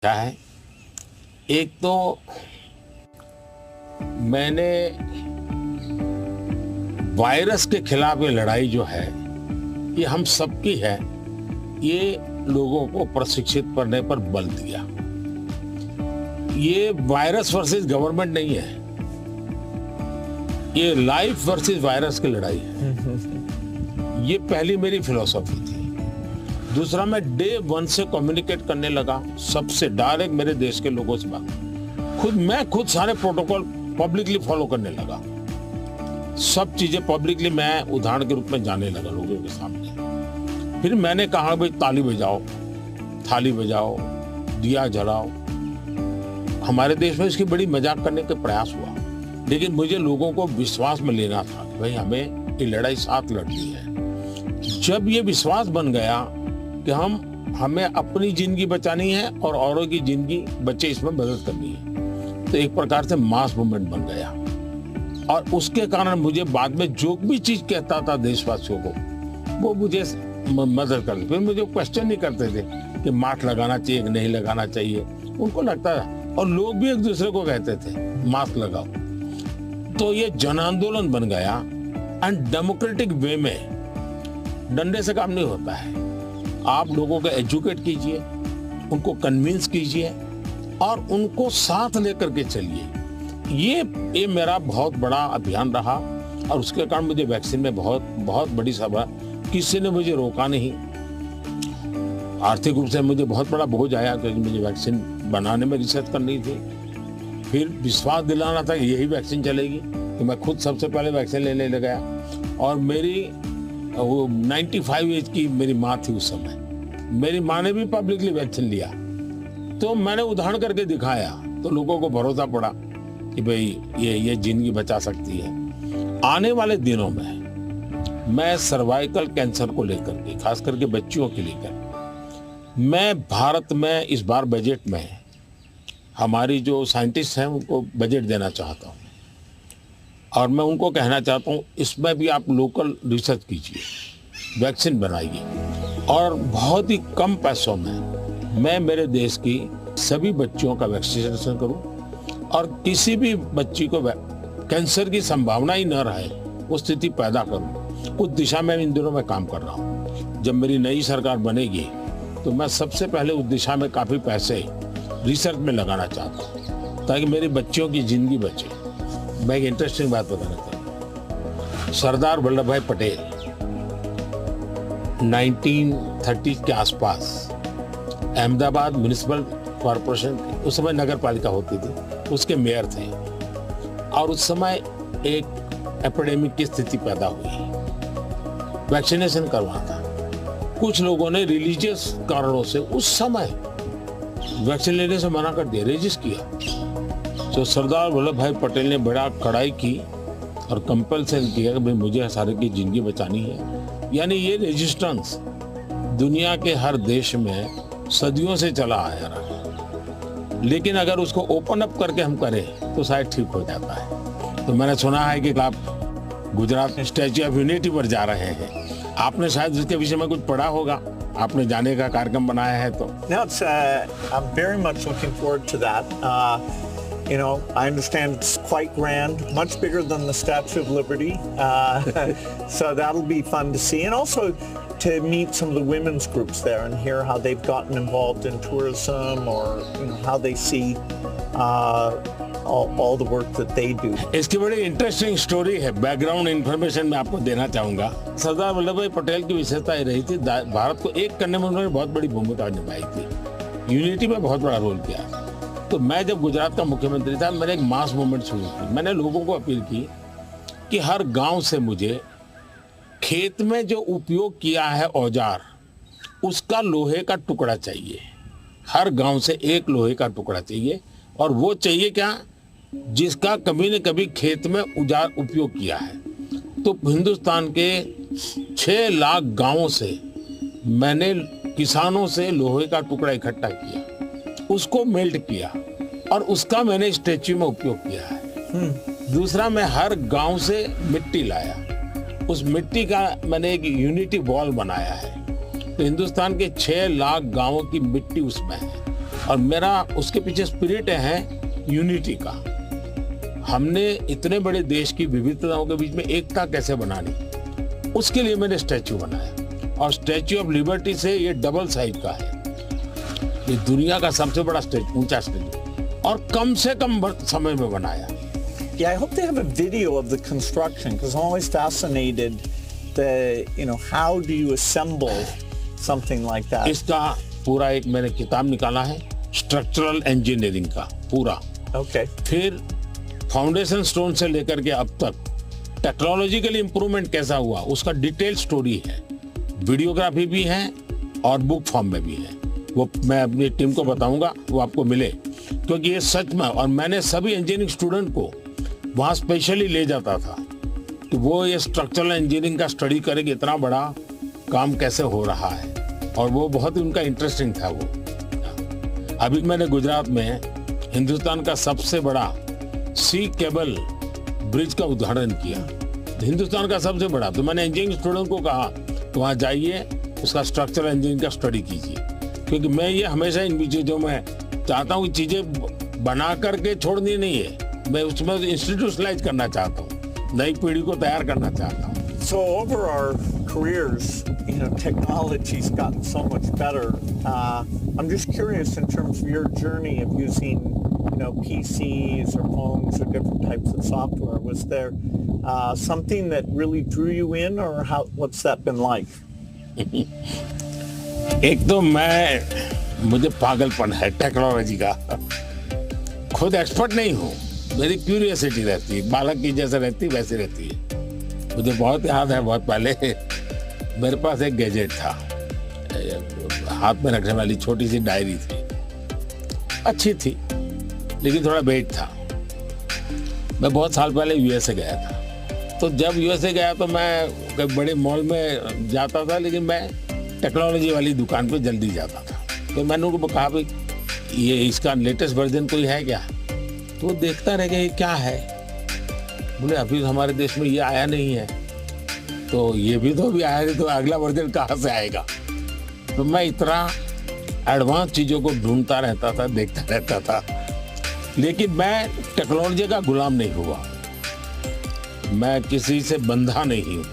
क्या है। एक तो मैंने वायरस के खिलाफ ये लड़ाई जो है ये हम सबकी है, ये लोगों को प्रशिक्षित करने पर बल दिया। ये वायरस वर्सेस गवर्नमेंट नहीं है, ये लाइफ वर्सेस वायरस की लड़ाई है। ये पहली मेरी फिलॉसफी थी। दूसरा, मैं डे वन से कम्युनिकेट करने लगा सबसे डायरेक्ट, मेरे देश के लोगों से बात। मैं खुद सारे प्रोटोकॉल पब्लिकली फॉलो करने लगा। सब चीजें पब्लिकली मैं उदाहरण के रूप में जाने लगा लोगों के सामने। फिर मैंने कहा भाई ताली बजाओ, थाली बजाओ, दिया जलाओ। हमारे देश में इसकी बड़ी मजाक करने का प्रयास हुआ, लेकिन मुझे लोगों को विश्वास में लेना था कि भाई हमें ये लड़ाई साथ लड़नी है। जब ये विश्वास बन गया कि हमें अपनी जिंदगी बचानी है और औरों की जिंदगी बचे इसमें मदद करनी है, तो एक प्रकार से मास मूवमेंट बन गया। और उसके कारण मुझे बाद में जो भी चीज कहता था देशवासियों को, वो मुझे मदद करते। फिर मुझे क्वेश्चन नहीं करते थे कि मास्क लगाना चाहिए कि नहीं लगाना चाहिए, उनको लगता था। और लोग भी एक दूसरे को कहते थे मास्क लगाओ। तो ये जन आंदोलन बन गया। एंड डेमोक्रेटिक वे में डंडे से काम नहीं होता है। आप लोगों को एजुकेट कीजिए, उनको कन्विंस कीजिए और उनको साथ लेकर के चलिए। ये मेरा बहुत बड़ा अभियान रहा और उसके कारण मुझे वैक्सीन में बहुत बड़ी सभा, किसी ने मुझे रोका नहीं। आर्थिक रूप से मुझे बहुत बड़ा बोझ आया क्योंकि मुझे वैक्सीन बनाने में रिसर्च करनी थी। फिर विश्वास दिलाना था कि यही वैक्सीन चलेगी, तो मैं खुद सबसे पहले वैक्सीन लेने लग गया। और मेरी वो 95 एज की मेरी माँ थी उस समय। मेरी माँ ने भी पब्लिकली वैक्सीन लिया, तो मैंने उदाहरण करके दिखाया, तो लोगों को भरोसा पड़ा कि भाई ये जिंदगी बचा सकती है। आने वाले दिनों में मैं सर्वाइकल कैंसर को लेकर के, खास करके बच्चियों के लेकर, मैं भारत में इस बार बजट में हमारी जो साइंटिस्ट हैं उनको बजट देना चाहता हूँ। और मैं उनको कहना चाहता हूँ इसमें भी आप लोकल रिसर्च कीजिए, वैक्सीन बनाइए और बहुत ही कम पैसों में मैं मेरे देश की सभी बच्चियों का वैक्सीनेशन करूँ और किसी भी बच्ची को कैंसर की संभावना ही न रहे वो स्थिति पैदा करूँ। उस दिशा में इन दिनों में काम कर रहा हूँ। जब मेरी नई सरकार बनेगी तो मैं सबसे पहले उस दिशा में काफ़ी पैसे रिसर्च में लगाना चाहता हूँ ताकि मेरी बच्चियों की जिंदगी बचे। मैं एक इंटरेस्टिंग बात बताना चाहता हूँ। सरदार वल्लभ भाई पटेल 1930 के आसपास अहमदाबाद म्युनिसिपल कॉरपोरेशन, उस समय नगर पालिका होती थी, उसके मेयर थे। और उस समय एक एपिडेमिक की स्थिति पैदा हुई, वैक्सीनेशन करवाना था। कुछ लोगों ने रिलीजियस कारणों से उस समय वैक्सीन लेने से मना कर दिया, रेजिस्ट किया। तो सरदार वल्लभ भाई पटेल ने बड़ा कड़ाई की और कंपल्सन किया कि भाई मुझे सारे की जिंदगी बचानी है। यानी ये रेजिस्टेंस दुनिया के हर देश में सदियों से चला आया रहा, लेकिन अगर उसको ओपन अप करके हम करें तो शायद ठीक हो जाता है। तो मैंने सुना है कि आप गुजरात में स्टैच्यू ऑफ यूनिटी पर जा रहे हैं, आपने शायद उसके विषय में कुछ पढ़ा होगा, आपने जाने का कार्यक्रम बनाया है तो। No, I'm very much looking forward to that. You know, I understand it's quite grand, much bigger than the Statue of Liberty. So that'll be fun to see. And also to meet some of the women's groups there and hear how they've gotten involved in tourism or how they see all the work that they do. इसकी बड़ी interesting story है, background information मैं आपको देना चाहूंगा। सरदार वल्लभ भाई पटेल की विशेषता ये रही थी, भारत को एक करने में उन्होंने बहुत बड़ी भूमिका निभाई थी, यूनिटी में बहुत बड़ा रोल किया। तो मैं जब गुजरात का मुख्यमंत्री था, मैंने एक मास मूवमेंट शुरू की। मैंने लोगों को अपील की कि हर गांव से मुझे खेत में जो उपयोग किया है औजार, उसका लोहे का टुकड़ा चाहिए। हर गांव से एक लोहे का टुकड़ा चाहिए, और वो चाहिए क्या, जिसका कभी न कभी खेत में औजार उपयोग किया है। तो हिंदुस्तान के 6 लाख गांवों से मैंने किसानों से लोहे का टुकड़ा इकट्ठा किया, उसको मेल्ट किया और उसका मैंने स्टैच्यू में उपयोग किया है। दूसरा, मैं हर गांव से मिट्टी लाया, उस मिट्टी का मैंने एक यूनिटी वॉल बनाया है। तो हिंदुस्तान के 6 लाख गांवों की मिट्टी उसमें है और मेरा उसके पीछे स्पिरिट है यूनिटी का। हमने इतने बड़े देश की विविधताओं के बीच में एकता कैसे बनानी, उसके लिए मैंने स्टैच्यू बनाया। और स्टैच्यू ऑफ लिबर्टी से ये डबल साइज का है, ये दुनिया का सबसे बड़ा ऊंचा स्टैच्यू, और कम से कम समय में बनाया। Yeah, I hope they have a video of the construction because I'm always fascinated how do you assemble something like that? इसका पूरा एक मैंने किताब निकाला है, स्ट्रक्चरल इंजीनियरिंग का पूरा। Okay. फिर फाउंडेशन स्टोन से लेकर के अब तक टेक्नोलॉजिकल इंप्रूवमेंट कैसा हुआ, उसका डिटेल स्टोरी है, वीडियोग्राफी भी है और बुक फॉर्म में भी है। वो मैं अपनी टीम को बताऊंगा, वो आपको मिले, क्योंकि ये सच में। और मैंने सभी इंजीनियरिंग स्टूडेंट को वहाँ स्पेशली ले जाता था कि वो ये स्ट्रक्चरल इंजीनियरिंग का स्टडी करेंगे, इतना बड़ा काम कैसे हो रहा है, और वो बहुत ही उनका इंटरेस्टिंग था वो। अभी मैंने गुजरात में हिंदुस्तान का सबसे बड़ा सी केबल ब्रिज का उद्घाटन किया, हिंदुस्तान का सबसे बड़ा। तो मैंने इंजीनियरिंग स्टूडेंट को कहा तो वहाँ जाइए, उसका स्ट्रक्चरल इंजीनियरिंग का स्टडी कीजिए, क्योंकि मैं ये हमेशा इन चीज़ों में चाहता हूँ कि चीज़ें बना करके छोड़नी नहीं है, मैं उसमें इंस्टीट्यूशनलाइज करना चाहता हूँ, नई पीढ़ी को तैयार करना चाहता हूँ। So over our careers, technology's gotten so much better. I'm just curious in terms of your journey of using, PCs or phones or different types of software. Was there something that really drew you in, or what's that been like? एक तो मुझे पागलपन है technology का, खुद expert नहीं हूँ, मेरी क्यूरियोसिटी रहती है, बालक की जैसे रहती वैसे रहती है। मुझे बहुत याद है, बहुत पहले मेरे पास एक गैजेट था, हाथ में रखने वाली छोटी सी डायरी थी, अच्छी थी लेकिन थोड़ा वेट था। मैं बहुत साल पहले यूएसए गया था, तो जब यूएसए गया तो मैं बड़े मॉल में जाता था, लेकिन मैं टेक्नोलॉजी वाली दुकान पे जल्दी जाता था। तो मैंने उनको कहा भाई ये इसका लेटेस्ट वर्जन कोई है क्या, तो वो देखता रह गया ये क्या है। बोले अभी हमारे देश में ये आया नहीं है, तो ये भी तो अभी आया नहीं, तो अगला वर्जन कहाँ से आएगा। तो मैं इतना एडवांस चीज़ों को ढूंढता रहता था, देखता रहता था, लेकिन मैं टेक्नोलॉजी का गुलाम नहीं हुआ, मैं किसी से बंधा नहीं हूँ।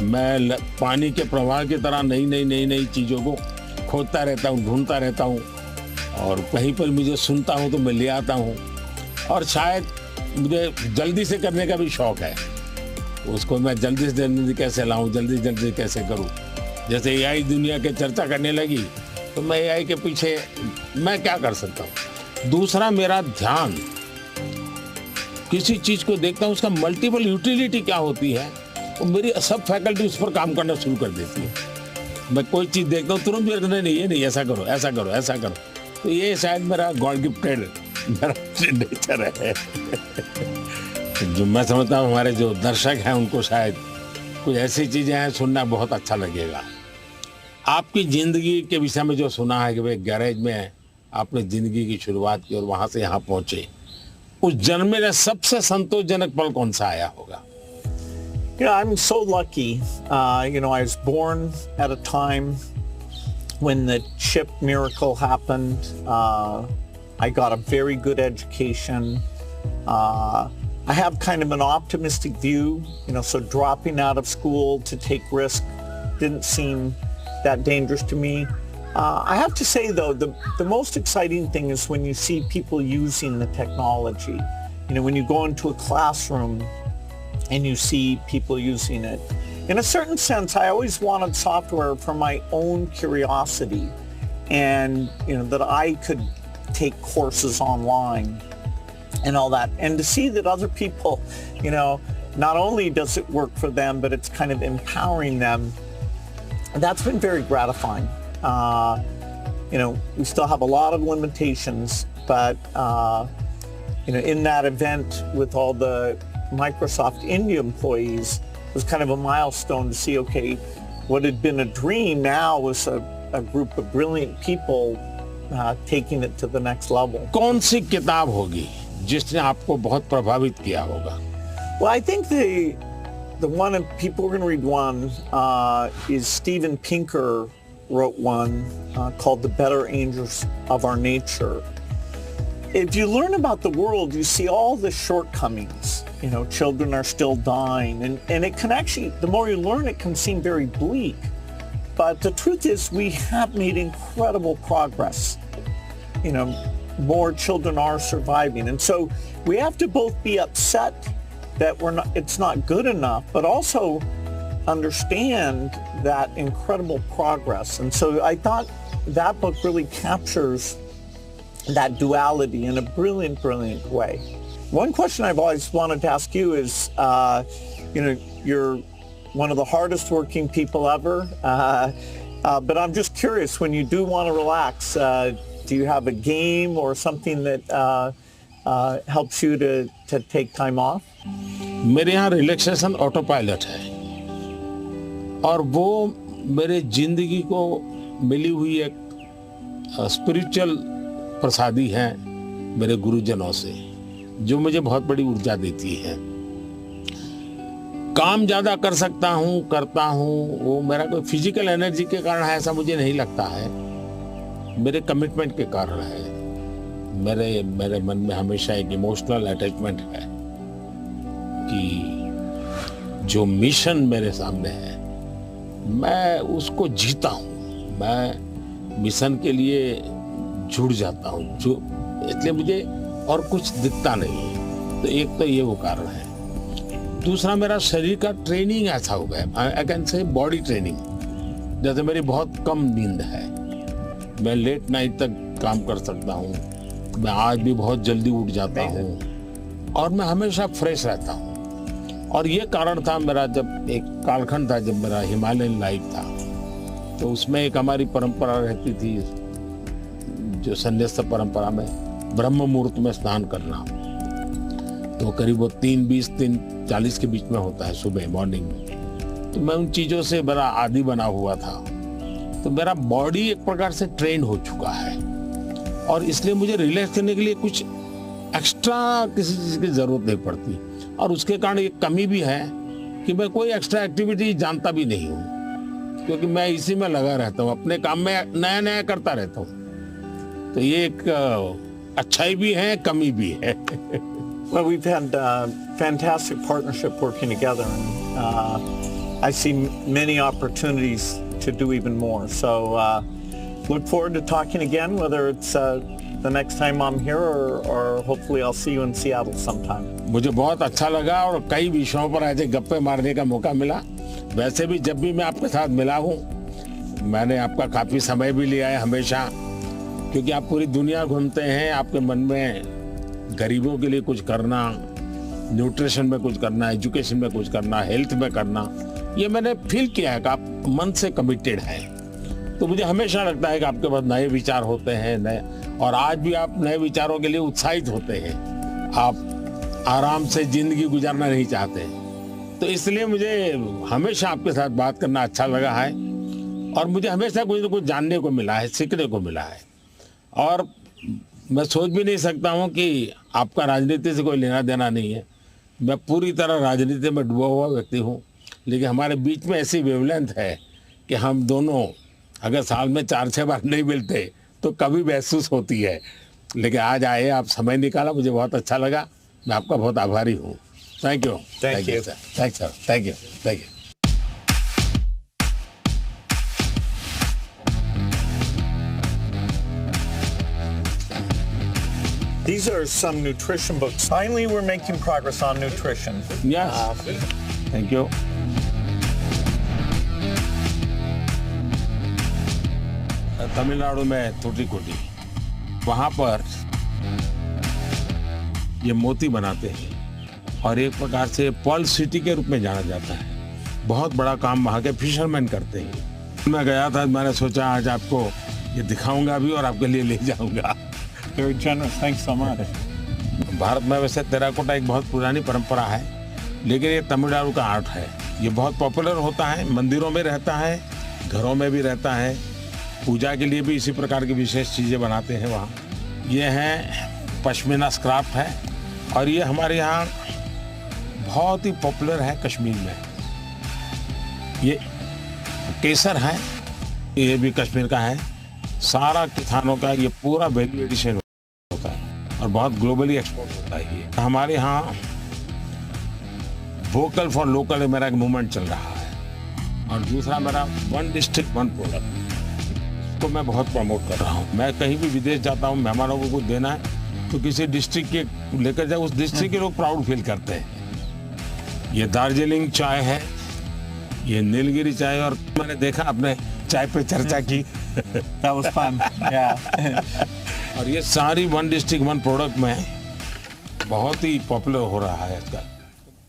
मैं पानी के प्रवाह की तरह नई चीज़ों को खोजता रहता हूँ, ढूंढता रहता हूँ, और कहीं पर मुझे सुनता हूँ तो मैं ले आता हूँ। और शायद मुझे जल्दी से करने का भी शौक है, उसको मैं जल्दी से जल्दी कैसे लाऊं, जल्दी कैसे करूं। जैसे एआई दुनिया के चर्चा करने लगी तो मैं एआई के पीछे मैं क्या कर सकता हूं। दूसरा, मेरा ध्यान किसी चीज को देखता हूं, उसका मल्टीपल यूटिलिटी क्या होती है, और मेरी सब फैकल्टी उस पर काम करना शुरू कर देती है। मैं कोई चीज देखता हूँ तुरंत मेरे नहीं ये नहीं, ऐसा करो ऐसा करो ऐसा करो। तो ये शायद मेरा गॉड गिफ्टेड मेरा नेचर है। जो मैं समझता हूँ हमारे जो दर्शक हैं उनको शायद कुछ ऐसी चीजें हैं सुनना बहुत अच्छा लगेगा। आपकी जिंदगी के विषय में जो सुना है कि भाई गैरेज में आपने जिंदगी की शुरुआत की और वहां से यहाँ पहुंचे, उस जन्म में सबसे संतोषजनक पल कौन सा आया होगा? I'm so lucky. I was born at a time when the chip miracle happened. I got a very good education. I have kind of an optimistic view, so dropping out of school to take risk didn't seem that dangerous to me. I have to say, though, the most exciting thing is when you see people using the technology. When you go into a classroom and you see people using it. In a certain sense, I always wanted software for my own curiosity, and that I could take courses online and all that, and to see that other people, not only does it work for them, but it's kind of empowering them. That's been very gratifying. We still have a lot of limitations, but in that event with all the Microsoft India employees, it was kind of a milestone to see, okay, what had been a dream now was a group of brilliant people taking it to the next level. कौन सी किताब होगी जिसने आपको बहुत प्रभावित किया होगा? Well, I think the one, people are going to read one, is Steven Pinker, wrote one called The Better Angels of Our Nature. If you learn about the world, you see all the shortcomings. You know, children are still dying. And it can actually, the more you learn, it can seem very bleak. But the truth is we have made incredible progress. You know, more children are surviving. And so we have to both be upset that it's not good enough, but also understand that incredible progress. And so I thought that book really captures that duality in a brilliant, brilliant way. One question I've always wanted to ask you is, you know, you're one of the hardest working people ever, but I'm just curious, when you do want to relax, do you have a game or something that helps you to take time off? मेरे यहाँ relaxation auto pilot है और वो मेरे जिंदगी को मिली हुई एक स्पिरिचुअल प्रसादी है मेरे गुरुजनों से, जो मुझे बहुत बड़ी ऊर्जा देती है। काम ज्यादा कर सकता हूँ, करता हूँ, वो मेरा कोई फिजिकल एनर्जी के कारण है ऐसा मुझे नहीं लगता है, मेरे कमिटमेंट के कारण है। मेरे मन में हमेशा एक इमोशनल अटैचमेंट है कि जो मिशन मेरे सामने है मैं उसको जीता हूँ, मैं मिशन के लिए जुड़ जाता हूँ, जो इसलिए मुझे और कुछ दिखता नहीं है। तो एक तो ये वो कारण है। दूसरा, मेरा शरीर का ट्रेनिंग ऐसा हो गया, I can say body training. जैसे मेरी बहुत कम नींद है, मैं लेट नाइट तक काम कर सकता हूँ, मैं आज भी बहुत जल्दी उठ जाता हूँ और मैं हमेशा फ्रेश रहता हूँ। और ये कारण था मेरा, जब एक कालखंड था जब मेरा हिमालयन लाइफ था, तो उसमें एक हमारी परंपरा रहती थी, जो संन्यास्त परंपरा में ब्रह्म मुहूर्त में स्नान करना, तो करीब वो 3:20 3:40 के बीच में होता है सुबह मॉर्निंग में। तो मैं उन चीज़ों से बड़ा आदी बना हुआ था, तो मेरा बॉडी एक प्रकार से ट्रेन हो चुका है और इसलिए मुझे रिलैक्स करने के लिए कुछ एक्स्ट्रा किसी चीज़ की ज़रूरत नहीं पड़ती। और उसके कारण एक कमी भी है कि मैं कोई एक्स्ट्रा एक्टिविटी जानता भी नहीं हूँ, क्योंकि मैं इसी में लगा रहता हूँ, अपने काम में नया नया करता रहता हूँ। तो ये एक अच्छाई भी है, कमी भी है। Well, we've had fantastic partnership working together, and I see many opportunities to do even more. So look forward to talking again, whether it's the next time I'm here or hopefully I'll see you in Seattle sometime. मुझे बहुत अच्छा लगा और कई विषयों पर ऐसे गप्पे मारने का मौका मिला। वैसे भी जब भी मैं आपके साथ मिला हूँ, मैंने आपका काफ़ी समय भी लिया है हमेशा, क्योंकि आप पूरी दुनिया घूमते हैं, आपके मन में गरीबों के लिए कुछ करना, न्यूट्रिशन में कुछ करना, एजुकेशन में कुछ करना, हेल्थ में करना, ये मैंने फील किया है कि आप मन से कमिटेड हैं। तो मुझे हमेशा लगता है कि आपके पास नए विचार होते हैं, नए, और आज भी आप नए विचारों के लिए उत्साहित होते हैं। आप आराम से जिंदगी गुजारना नहीं चाहते, तो इसलिए मुझे हमेशा आपके साथ बात करना अच्छा लगा है और मुझे हमेशा कुछ न कुछ जानने को मिला है, सीखने को मिला है। और मैं सोच भी नहीं सकता हूँ कि आपका राजनीति से कोई लेना देना नहीं है। मैं पूरी तरह राजनीति में डूबा हुआ व्यक्ति हूँ, लेकिन हमारे बीच में ऐसी वेवलेंथ है कि हम दोनों अगर साल में 4-6 बार नहीं मिलते तो कभी महसूस होती है। लेकिन आज आए, आप समय निकाला, मुझे बहुत अच्छा लगा। मैं आपका बहुत आभारी हूँ। Thank you. Thank you. Sir. Thank sir. Thank you. Thank you. These are some nutrition books. Finally, we're making progress on nutrition. Yes. Thank you. Tamil Nadu में तुटिकोटी, वहाँ पर ये मोती बनाते हैं और एक प्रकार से पर्ल सिटी के रूप में जाना जाता है। बहुत बड़ा काम वहाँ के फिशरमैन करते हैं। मैं गया था, मैंने सोचा आज आपको ये दिखाऊंगा भी और आपके लिए ले जाऊंगा। Very generous. Thanks so much. Bharat में वैसे टेराकोटा एक बहुत पुरानी परंपरा है, लेकिन ये तमिलनाडु का आर्ट है। ये बहुत पॉपुलर होता है, मंदिरों में रहता है, घरों में भी रहता है, पूजा के लिए भी इसी प्रकार की विशेष चीज़ें बनाते हैं वहाँ। ये है पश्मीना स्क्राफ्ट है और ये हमारे यहाँ बहुत ही पॉपुलर है कश्मीर में। ये केसर है ये भी कश्मीर का है। सारा किसानों का ये पूरा वैल्यू एडिशन होता है और बहुत ग्लोबली एक्सपोर्ट होता है। ये हमारे यहाँ वोकल फॉर लोकल मेरा एक मूवमेंट चल रहा है और दूसरा मेरा वन डिस्ट्रिक्ट वन प्रोडक्ट को मैं बहुत प्रमोट कर रहा हूँ। मैं कहीं भी विदेश जाता हूँ, मेहमानों को कुछ देना है तो किसी डिस्ट्रिक्ट के लेकर जाए, उस डिस्ट्रिक्ट के लोग प्राउड फील करते हैं। ये दार्जिलिंग चाय है, ये नीलगिरी चाय, और मैंने देखा अपने चाय पे चर्चा की। That was fun. Yeah. और ये सारी वन डिस्ट्रिक्ट वन प्रोडक्ट में बहुत ही पॉपुलर हो रहा है आजकल।